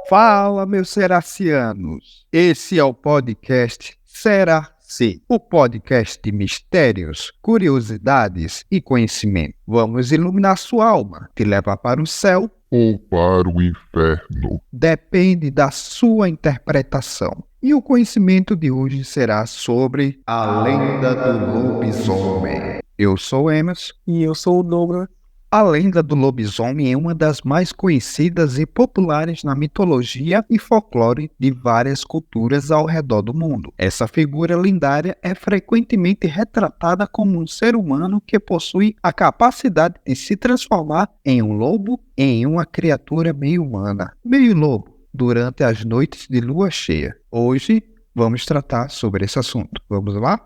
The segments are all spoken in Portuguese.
Fala, meus seracianos! Esse é o podcast Seraci, o podcast de mistérios, curiosidades e conhecimento. Vamos iluminar sua alma, te levar para o céu ou para o inferno. Depende da sua interpretação. E o conhecimento de hoje será sobre a lenda do lobisomem. Eu sou o Emerson. E eu sou o Douglas. A lenda do lobisomem é uma das mais conhecidas e populares na mitologia e folclore de várias culturas ao redor do mundo. Essa figura lendária é frequentemente retratada como um ser humano que possui a capacidade de se transformar em um lobo, em uma criatura meio humana, meio lobo, durante as noites de lua cheia. Hoje vamos tratar sobre esse assunto. Vamos lá?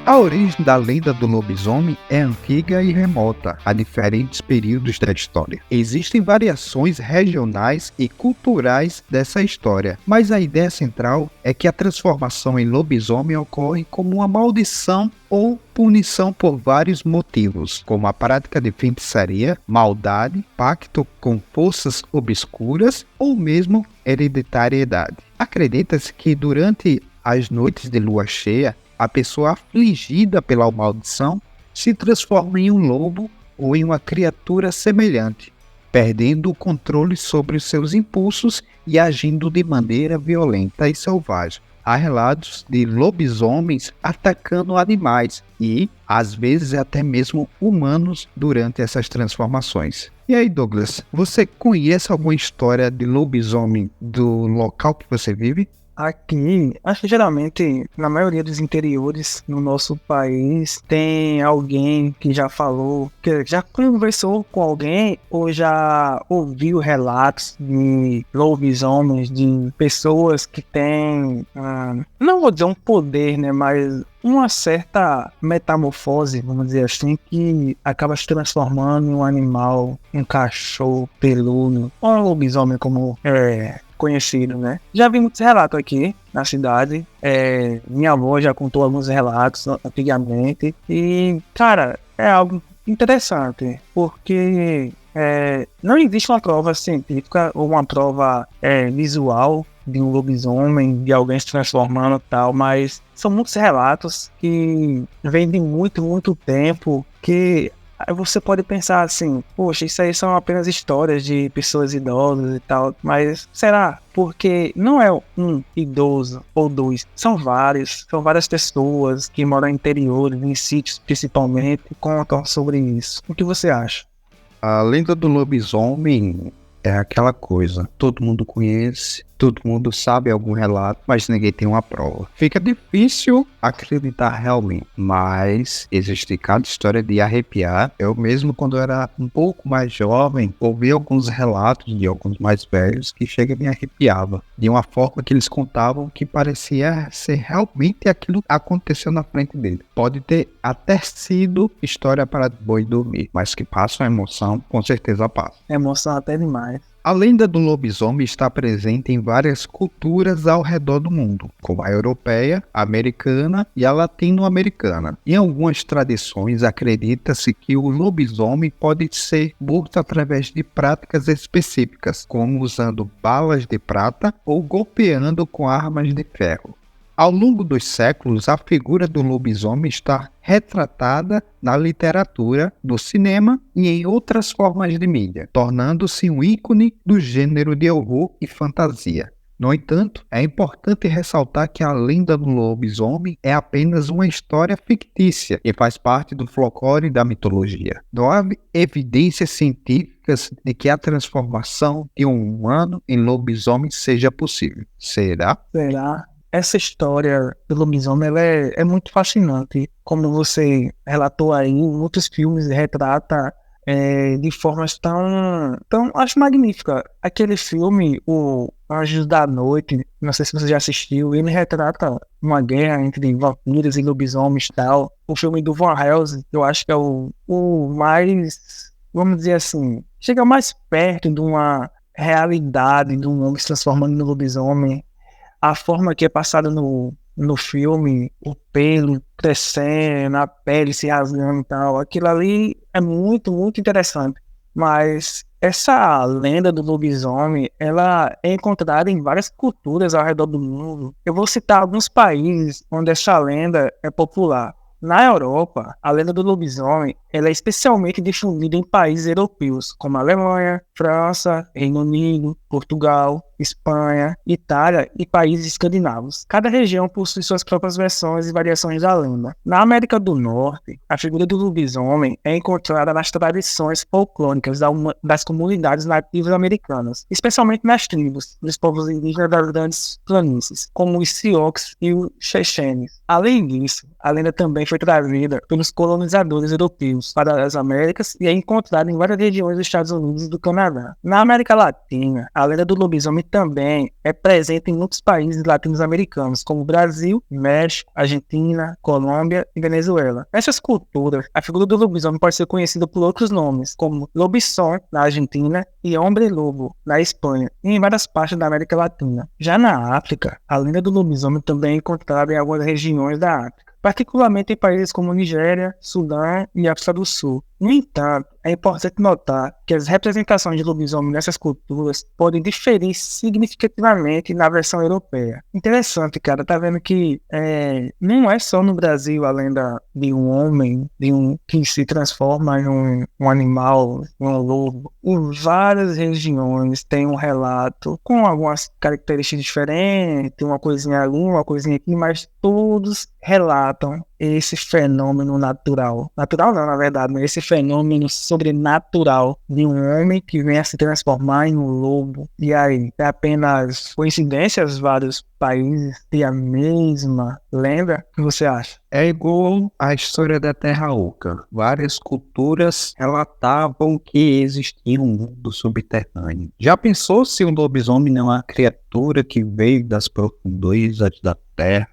A origem da lenda do lobisomem é antiga e remota a diferentes períodos da história. Existem variações regionais e culturais dessa história, mas a ideia central é que a transformação em lobisomem ocorre como uma maldição ou punição por vários motivos, como a prática de feitiçaria, maldade, pacto com forças obscuras ou mesmo hereditariedade. Acredita-se que durante as noites de lua cheia, a pessoa afligida pela maldição se transforma em um lobo ou em uma criatura semelhante, perdendo o controle sobre os seus impulsos e agindo de maneira violenta e selvagem. Há relatos de lobisomens atacando animais e, às vezes, até mesmo humanos durante essas transformações. E aí, Douglas, você conhece alguma história de lobisomem do local que você vive? Aqui, acho que geralmente, na maioria dos interiores no nosso país, tem alguém que já falou, que já conversou com alguém ou já ouviu relatos de lobisomens, de pessoas que têm, não vou dizer um poder, né, mas uma certa metamorfose, vamos dizer assim, que acaba se transformando em um animal, um cachorro peludo, ou um lobisomem como conhecido, né? Já vi muitos relatos aqui na cidade. Minha avó já contou alguns relatos antigamente. E, cara, é algo interessante, porque não existe uma prova científica ou uma prova visual de um lobisomem, de alguém se transformando e tal, mas são muitos relatos que vêm de muito tempo, que você pode pensar assim, poxa, isso aí são apenas histórias de pessoas idosas e tal, mas será? Porque não é um idoso ou dois, são várias pessoas que moram em interiores, em sítios principalmente, que contam sobre isso. O que você acha? A lenda do lobisomem é aquela coisa, todo mundo conhece, todo mundo sabe algum relato, mas ninguém tem uma prova. Fica difícil acreditar realmente, mas existe cada história de arrepiar. Eu mesmo, quando eu era um pouco mais jovem, ouvi alguns relatos de alguns mais velhos que chega e me arrepiava, de uma forma que eles contavam que parecia ser realmente aquilo que aconteceu na frente dele. Pode ter até sido história para boi dormir, mas que passa uma emoção, com certeza passa. Emoção até demais. A lenda do lobisomem está presente em várias culturas ao redor do mundo, como a europeia, a americana e a latino-americana. Em algumas tradições, acredita-se que o lobisomem pode ser morto através de práticas específicas, como usando balas de prata ou golpeando com armas de ferro. Ao longo dos séculos, a figura do lobisomem está retratada na literatura, no cinema e em outras formas de mídia, tornando-se um ícone do gênero de horror e fantasia. No entanto, é importante ressaltar que a lenda do lobisomem é apenas uma história fictícia e faz parte do folclore da mitologia. Não há evidências científicas de que a transformação de um humano em lobisomem seja possível. Será? Essa história do lobisomem ela é muito fascinante. Como você relatou aí, muitos filmes retratam de formas tão, acho magnífica. Aquele filme, o Anjos da Noite, não sei se você já assistiu, ele retrata uma guerra entre vampiros e lobisomens e tal. O filme do Van Helsing, eu acho que é o mais, vamos dizer assim, chega mais perto de uma realidade de um homem se transformando no lobisomem. a forma que é passada no filme, o pelo crescendo, a pele se rasgando e tal, aquilo ali é muito, muito interessante. Mas essa lenda do lobisomem, ela é encontrada em várias culturas ao redor do mundo. Eu vou citar alguns países onde essa lenda é popular. Na Europa, a lenda do lobisomem ela é especialmente difundida em países europeus, como Alemanha, França, Reino Unido, Portugal, Espanha, Itália e países escandinavos. Cada região possui suas próprias versões e variações da lenda. Na América do Norte, a figura do lobisomem é encontrada nas tradições folclóricas das comunidades nativas americanas, especialmente nas tribos dos povos indígenas das grandes planícies, como os Sioux e os Chechenes. Além disso, a lenda também foi trazida pelos colonizadores europeus para as Américas e é encontrada em várias regiões dos Estados Unidos e do Canadá. Na América Latina, a lenda do lobisomem também é presente em muitos países latino-americanos, como Brasil, México, Argentina, Colômbia e Venezuela. Nessas culturas, a figura do lobisomem pode ser conhecida por outros nomes, como lobisomem na Argentina e hombre-lobo na Espanha e em várias partes da América Latina. Já na África, a lenda do lobisomem também é encontrada em algumas regiões da África, particularmente em países como Nigéria, Sudão e África do Sul. No entanto, é importante notar que as representações de lobisomem nessas culturas podem diferir significativamente na versão europeia. Interessante, cara, tá vendo que não é só no Brasil a lenda de um homem, que se transforma em um animal, um lobo. Em várias regiões tem um relato com algumas características diferentes, uma coisinha ali, uma coisinha aqui, mas todos relatam esse fenômeno natural. Natural não, na verdade, mas esse fenômeno sobrenatural de um homem que vem a se transformar em um lobo. E aí, é apenas coincidência os vários países têm a mesma lenda? O que você acha? É igual a história da Terra Oca. Várias culturas relatavam que existia um mundo subterrâneo. Já pensou se um lobisomem não é uma criatura que veio das profundezas da Terra?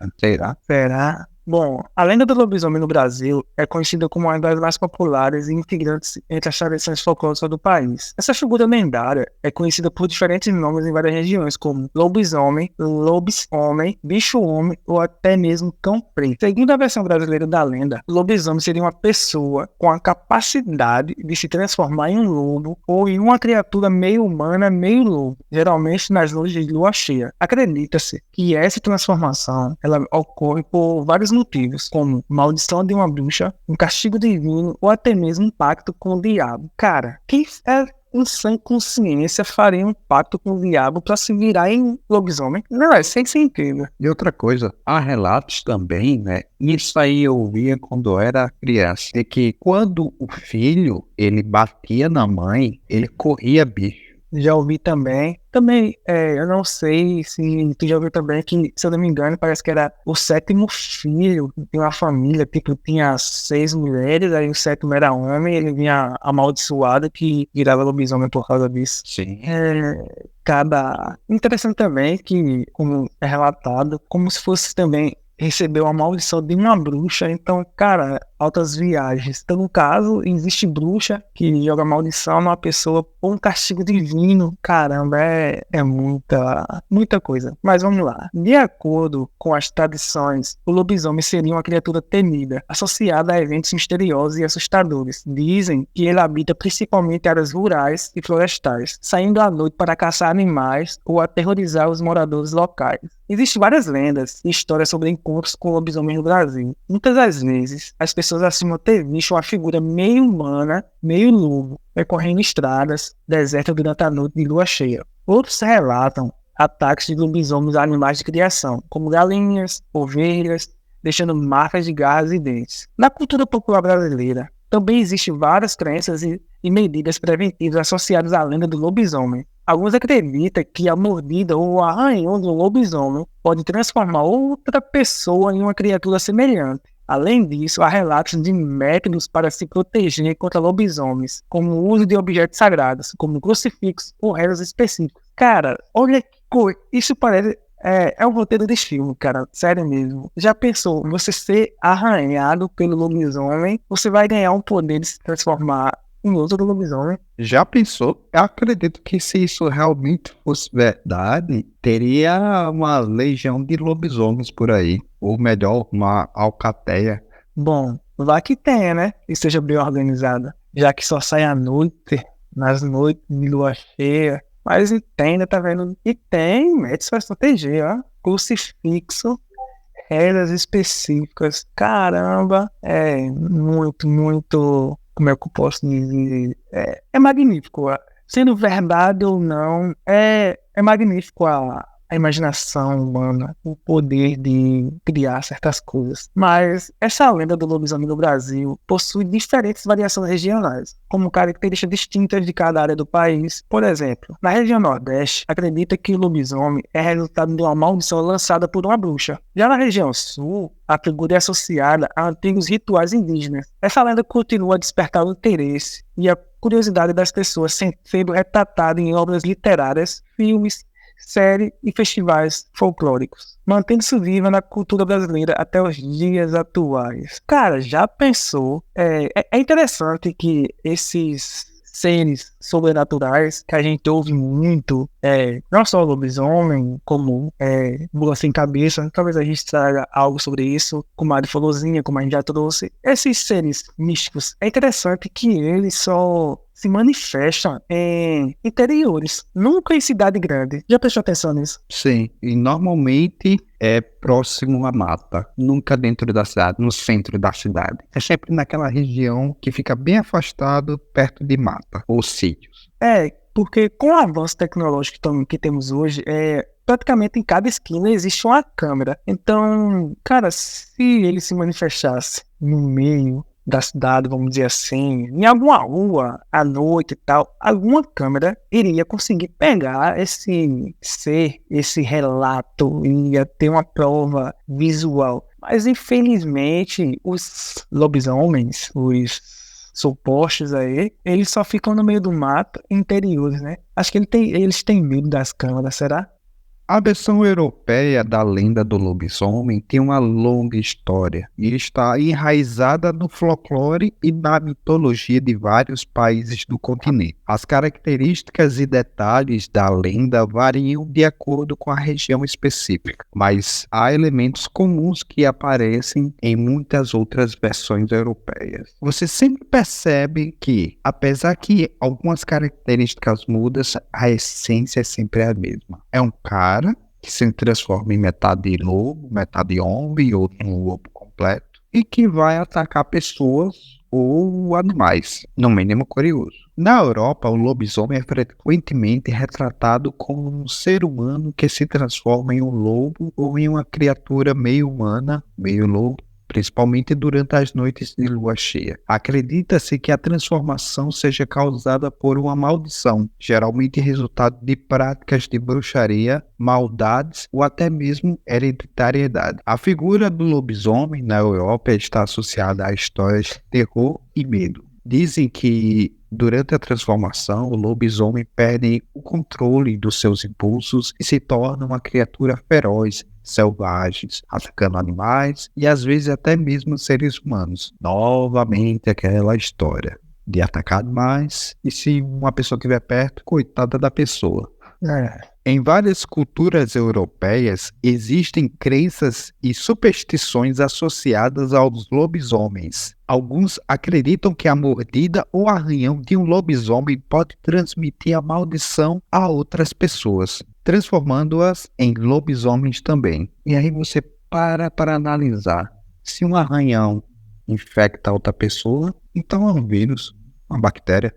Será? Bom, a lenda do lobisomem no Brasil é conhecida como uma das mais populares e integrantes entre as tradições folclóricas do país. Essa figura lendária é conhecida por diferentes nomes em várias regiões, como lobisomem, lobisomem, bicho-homem ou até mesmo cão preto. Segundo a versão brasileira da lenda, o lobisomem seria uma pessoa com a capacidade de se transformar em um lobo ou em uma criatura meio humana, meio lobo, geralmente nas noites de lua cheia. Acredita-se que essa transformação ela ocorre por vários motivos, como maldição de uma bruxa, um castigo divino ou até mesmo um pacto com o diabo. Cara, quem em sã consciência faria um pacto com o diabo para se virar em lobisomem? Não, é sem sentido. E outra coisa, há relatos também, né? Isso aí eu ouvia quando eu era criança, de que quando o filho, ele batia na mãe, ele corria bicho. Já ouvi também. Eu não sei se tu já ouviu também que, se eu não me engano, parece que era o 7º filho de uma família, tipo, tinha 6 mulheres, aí o 7º era homem, ele vinha amaldiçoado que virava lobisomem por causa disso. Sim. Interessante também que, como é relatado, como se fosse também recebeu a maldição de uma bruxa, então, cara, altas viagens. Então, no caso, existe bruxa que joga maldição numa pessoa por um castigo divino. Caramba, é muita coisa. Mas vamos lá. De acordo com as tradições, o lobisomem seria uma criatura temida, associada a eventos misteriosos e assustadores. Dizem que ele habita principalmente áreas rurais e florestais, saindo à noite para caçar animais ou aterrorizar os moradores locais. Existem várias lendas e histórias sobre encontros com lobisomens no Brasil. Muitas das vezes, as pessoas afirmam ter visto uma figura meio humana, meio lobo, percorrendo estradas desertas durante a noite de lua cheia. Outros relatam ataques de lobisomens a animais de criação, como galinhas, ovelhas, deixando marcas de garras e dentes. Na cultura popular brasileira, também existem várias crenças e medidas preventivas associadas à lenda do lobisomem. Alguns acreditam que a mordida ou o arranhão do lobisomem pode transformar outra pessoa em uma criatura semelhante. Além disso, há relatos de métodos para se proteger contra lobisomens, como o uso de objetos sagrados, como crucifixos ou rezas específicas. Cara, olha que coisa, isso parece... É um roteiro de filme, cara, sério mesmo. Já pensou, você ser arranhado pelo lobisomem, você vai ganhar um poder de se transformar em luta do lobisomem. Já pensou? Eu acredito que se isso realmente fosse verdade, teria uma legião de lobisomens por aí. Ou melhor, uma alcateia. Bom, lá que tenha, né? E seja bem organizada. Já que só sai à noite, nas noites de lua cheia. Mas entenda, tá vendo? E tem métodos para se proteger, ó. Crucifixo, regras específicas. Caramba, é muito. Como é que eu posso dizer? É magnífico. Sendo verdade ou não, é magnífico a imaginação humana, o poder de criar certas coisas. Mas essa lenda do lobisomem no Brasil possui diferentes variações regionais, como características distintas de cada área do país. Por exemplo, na região Nordeste, acredita que o lobisomem é resultado de uma maldição lançada por uma bruxa. Já na região Sul, a figura é associada a antigos rituais indígenas. Essa lenda continua a despertar o interesse e a curiosidade das pessoas, sendo retratada em obras literárias, filmes, séries e festivais folclóricos, mantendo-se viva na cultura brasileira até os dias atuais. Cara, já pensou? É interessante que esses seres sobrenaturais que a gente ouve muito, não só o lobisomem, como mula sem cabeça, talvez a gente traga algo sobre isso, como a Folozinha, como a gente já trouxe. Esses seres místicos, é interessante que eles só se manifestam em interiores, nunca em cidade grande. Já prestou atenção nisso? Sim, e normalmente é próximo à mata, nunca dentro da cidade, no centro da cidade. É sempre naquela região que fica bem afastado, perto de mata ou sítios. Porque com o avanço tecnológico que temos hoje, praticamente em cada esquina existe uma câmera. Então, cara, se ele se manifestasse no meio da cidade, vamos dizer assim, em alguma rua, à noite e tal, alguma câmera iria conseguir pegar esse ser, esse relato, iria ter uma prova visual. Mas, infelizmente, os lobisomens, os supostos aí, eles só ficam no meio do mato, interiores, né? Acho que eles têm medo das câmeras, será? A versão europeia da lenda do lobisomem tem uma longa história e está enraizada no folclore e na mitologia de vários países do continente. As características e detalhes da lenda variam de acordo com a região específica, mas há elementos comuns que aparecem em muitas outras versões europeias. Você sempre percebe que, apesar que algumas características mudam, a essência é sempre a mesma. É um cara que se transforma em metade lobo, metade homem ou um lobo completo e que vai atacar pessoas ou animais, no mínimo curioso. Na Europa, o lobisomem é frequentemente retratado como um ser humano que se transforma em um lobo ou em uma criatura meio humana, meio lobo, principalmente durante as noites de lua cheia. Acredita-se que a transformação seja causada por uma maldição, geralmente resultado de práticas de bruxaria, maldades ou até mesmo hereditariedade. A figura do lobisomem na Europa está associada a histórias de terror e medo. Dizem que durante a transformação, o lobisomem perde o controle dos seus impulsos e se torna uma criatura feroz, selvagens, atacando animais e às vezes até mesmo seres humanos. Novamente aquela história de atacar animais e se uma pessoa estiver perto, coitada da pessoa. Em várias culturas europeias existem crenças e superstições associadas aos lobisomens. Alguns acreditam que a mordida ou arranhão de um lobisomem pode transmitir a maldição a outras pessoas, transformando-as em lobisomens também. E aí você para analisar. Se um arranhão infecta outra pessoa, então é um vírus, uma bactéria.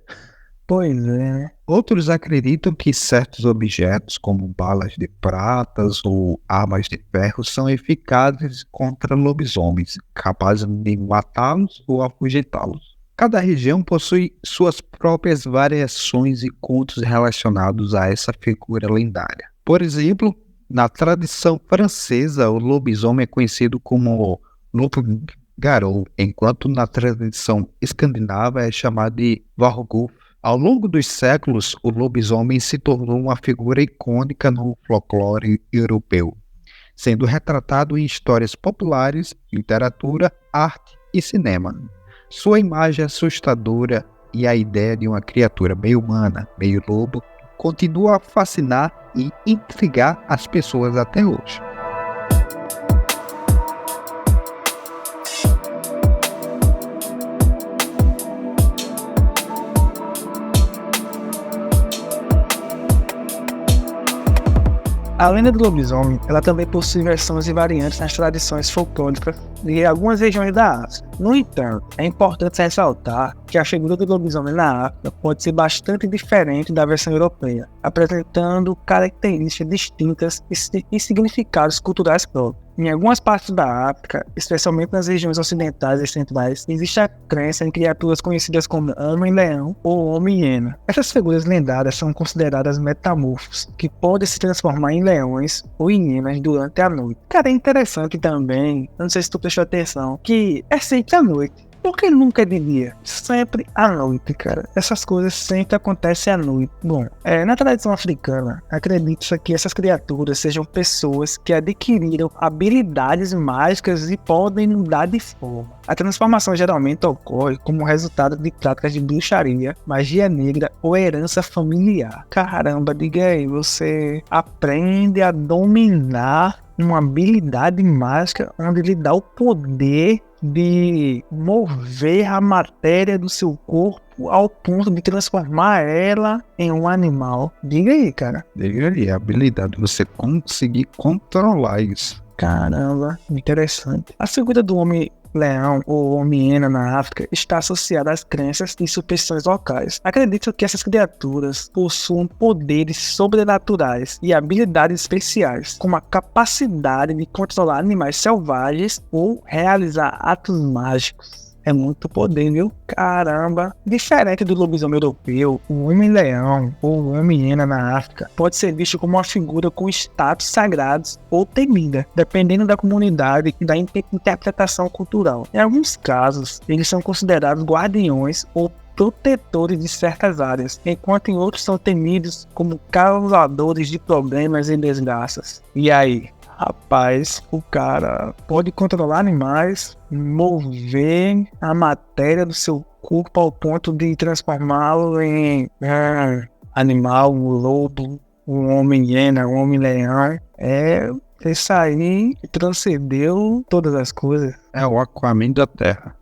Pois é, né? Outros acreditam que certos objetos, como balas de pratas ou armas de ferro, são eficazes contra lobisomens, capazes de matá-los ou afugentá-los. Cada região possui suas próprias variações e contos relacionados a essa figura lendária. Por exemplo, na tradição francesa, o lobisomem é conhecido como loup-garou, enquanto na tradição escandinava é chamado de varulv. Ao longo dos séculos, o lobisomem se tornou uma figura icônica no folclore europeu, sendo retratado em histórias populares, literatura, arte e cinema. Sua imagem assustadora e a ideia de uma criatura meio humana, meio lobo, continua a fascinar e intrigar as pessoas até hoje. A lenda do lobisomem, ela também possui versões e variantes nas tradições folclóricas de algumas regiões da África. No entanto, é importante ressaltar que a figura do lobisomem na África pode ser bastante diferente da versão europeia, apresentando características distintas e significados culturais próprios. Em algumas partes da África, especialmente nas regiões ocidentais e centrais, existe a crença em criaturas conhecidas como Homem-Leão ou Homem-Hiena. Essas figuras lendárias são consideradas metamorfos, que podem se transformar em leões ou em hienas durante a noite. Cara, é interessante também, eu não sei se tu prestou atenção, que é sempre à noite. Por que nunca é de dia? Sempre à noite, cara. Essas coisas sempre acontecem à noite. Bom, na tradição africana, acredita-se que essas criaturas sejam pessoas que adquiriram habilidades mágicas e podem mudar de forma. A transformação geralmente ocorre como resultado de práticas de bruxaria, magia negra ou herança familiar. Caramba, diga aí, você aprende a dominar uma habilidade mágica onde lhe dá o poder de mover a matéria do seu corpo ao ponto de transformar ela em um animal. Diga aí, cara. Diga aí, a habilidade de você conseguir controlar isso. Caramba, interessante. A figura do Homem-Leão ou Homem-Hiena na África está associada às crenças e superstições locais. Acredita que essas criaturas possuem poderes sobrenaturais e habilidades especiais, como a capacidade de controlar animais selvagens ou realizar atos mágicos. É muito poder, viu? Caramba! Diferente do lobisomem europeu, o Homem-Leão ou o Homem-Hiena na África pode ser visto como uma figura com status sagrados ou temida, dependendo da comunidade e da interpretação cultural. Em alguns casos, eles são considerados guardiões ou protetores de certas áreas, enquanto em outros são temidos como causadores de problemas e desgraças. E aí? Rapaz, o cara pode controlar animais, mover a matéria do seu corpo ao ponto de transformá-lo em animal, um lobo, um homem-hiena, um homem-leão. Isso aí transcendeu todas as coisas. É o Aquaman da Terra.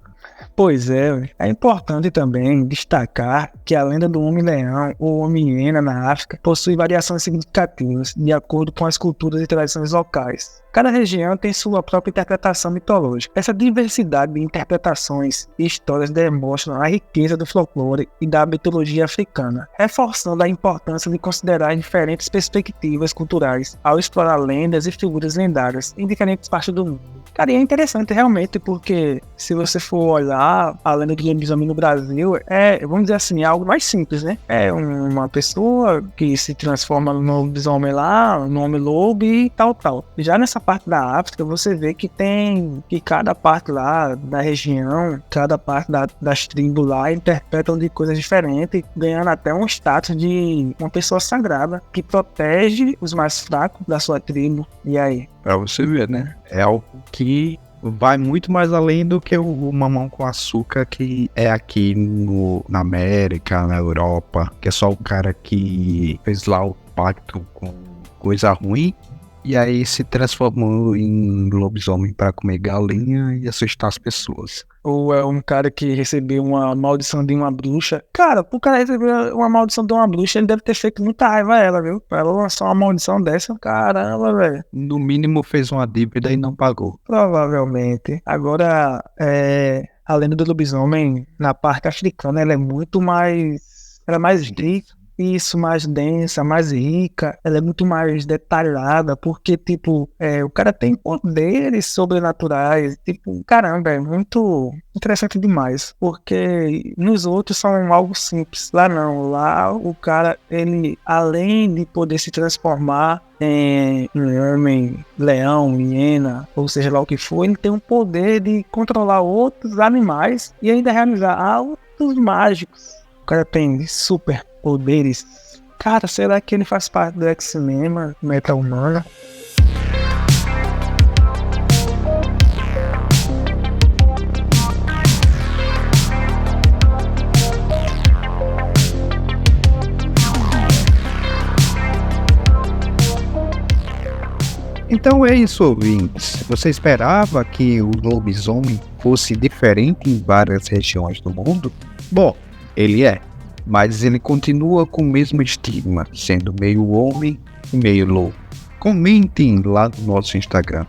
Pois é importante também destacar que a lenda do Homem-Leão ou Homem-Hiena na África possui variações significativas de acordo com as culturas e tradições locais. Cada região tem sua própria interpretação mitológica. Essa diversidade de interpretações e histórias demonstram a riqueza do folclore e da mitologia africana, reforçando a importância de considerar diferentes perspectivas culturais ao explorar lendas e figuras lendárias em diferentes partes do mundo. Cara, e é interessante realmente porque se você for olhar a lenda do lobisomem no Brasil, vamos dizer assim, é algo mais simples, né? É uma pessoa que se transforma no lobisomem lá, no homem-lobo e tal. Já nessa parte da África, você vê que cada parte lá da região, cada parte das tribos lá interpretam de coisas diferentes, ganhando até um status de uma pessoa sagrada que protege os mais fracos da sua tribo. E aí? Pra você ver, né? É algo que vai muito mais além do que o mamão com açúcar que é aqui na América, na Europa, que é só o cara que fez lá o pacto com coisa ruim e aí se transformou em lobisomem para comer galinha e assustar as pessoas. Ou é um cara que recebeu uma maldição de uma bruxa. Cara, pro cara receber uma maldição de uma bruxa, ele deve ter feito muita raiva a ela, viu? Pra ela lançar uma maldição dessa, caramba, velho. No mínimo fez uma dívida e não pagou. Provavelmente. Agora, a lenda do lobisomem na parte africana, ela é muito mais... Ela é mais rica. Isso, mais densa, mais rica, ela é muito mais detalhada, porque, tipo, o cara tem poderes sobrenaturais, tipo, caramba, é muito interessante demais, porque nos outros são algo simples, lá não, lá o cara, ele, além de poder se transformar em homem, leão, hiena, ou seja lá o que for, ele tem o poder de controlar outros animais e ainda realizar atos mágicos. O cara tem super poderes. Cara, será que ele faz parte do X-Men, Meta-Humana? Então é isso, ouvintes. Você esperava que o lobisomem fosse diferente em várias regiões do mundo? Bom, ele é, mas ele continua com o mesmo estigma, sendo meio homem e meio lobo. Comentem lá no nosso Instagram,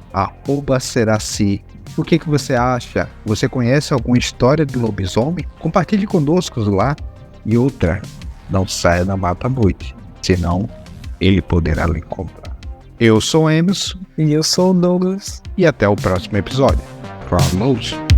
@Seraci. O que você acha? Você conhece alguma história do lobisomem? Compartilhe conosco lá. E outra, não saia da mata à noite, senão ele poderá lhe encontrar. Eu sou Emerson E eu sou o Douglas. e até o próximo episódio. Falou!